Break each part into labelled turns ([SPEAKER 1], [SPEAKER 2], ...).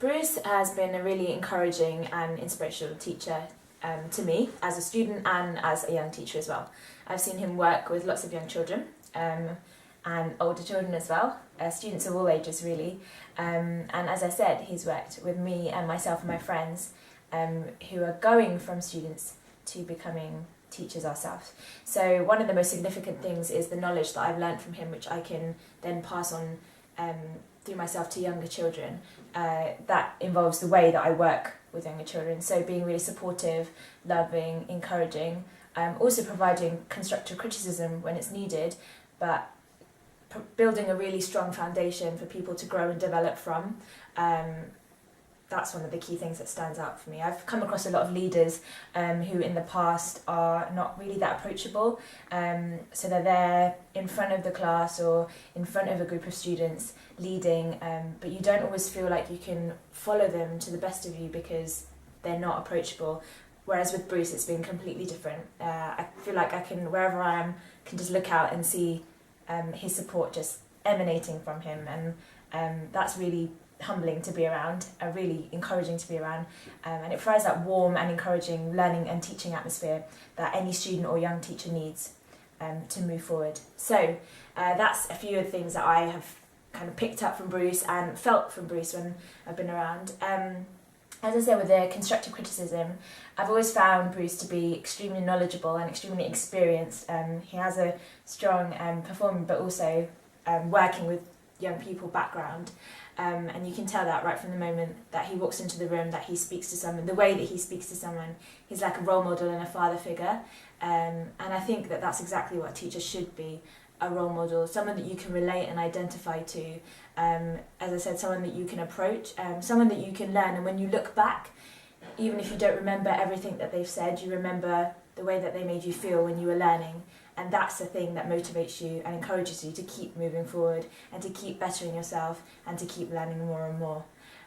[SPEAKER 1] Bruce has been a really encouraging and inspirational teacher to me as a student and as a young teacher as well. I've seen him work with lots of young children and older children as well, students of all ages really. And as I said, he's worked with me and myself and my friends who are going from students to becoming teachers ourselves. So one of the most significant things is the knowledge that I've learned from him, which I can then pass on through myself to younger children. That involves the way that I work with younger children, so being really supportive, loving, encouraging, also providing constructive criticism when it's needed, but building a really strong foundation for people to grow and develop from. That's one of the key things that stands out for me. I've come across a lot of leaders who in the past are not really that approachable, so they're there in front of the class or in front of a group of students leading, but you don't always feel like you can follow them to the best of you because they're not approachable. Whereas with Bruce it's been completely different. I feel like I can, wherever I am, can just look out and see his support just emanating from him, and that's really humbling to be around, really encouraging to be around, and it provides that warm and encouraging learning and teaching atmosphere that any student or young teacher needs to move forward. So that's a few of the things that I have kind of picked up from Bruce and felt from Bruce when I've been around. As I said, with the constructive criticism, I've always found Bruce to be extremely knowledgeable and extremely experienced. He has a strong performing but also working with young people background. And you can tell that right from the moment that he walks into the room, that he speaks to someone, the way that he speaks to someone, he's like a role model and a father figure. And I think that that's exactly what teachers should be, a role model, someone that you can relate and identify to. As I said, someone that you can approach, someone that you can learn. And when you look back, even if you don't remember everything that they've said, you remember the way that they made you feel when you were learning. And that's the thing that motivates you and encourages you to keep moving forward and to keep bettering yourself and to keep learning more and more.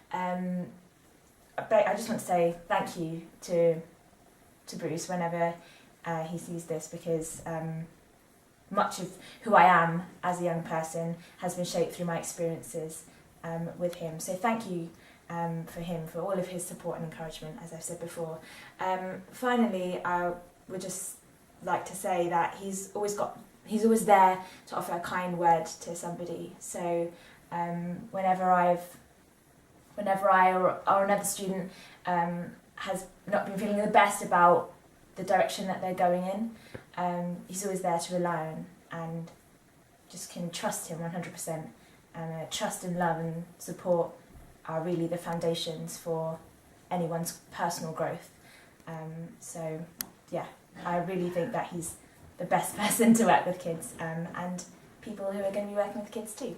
[SPEAKER 1] But I just want to say thank you to Bruce whenever he sees this, because much of who I am as a young person has been shaped through my experiences with him. So thank you for him, for all of his support and encouragement, as I've said before. Finally, I would just like to say that he's always there to offer a kind word to somebody. So whenever I or another student has not been feeling the best about the direction that they're going in, he's always there to rely on, and just can trust him 100%. And trust and love and support are really the foundations for anyone's personal growth. So yeah, I really think that he's the best person to work with kids and people who are going to be working with kids too.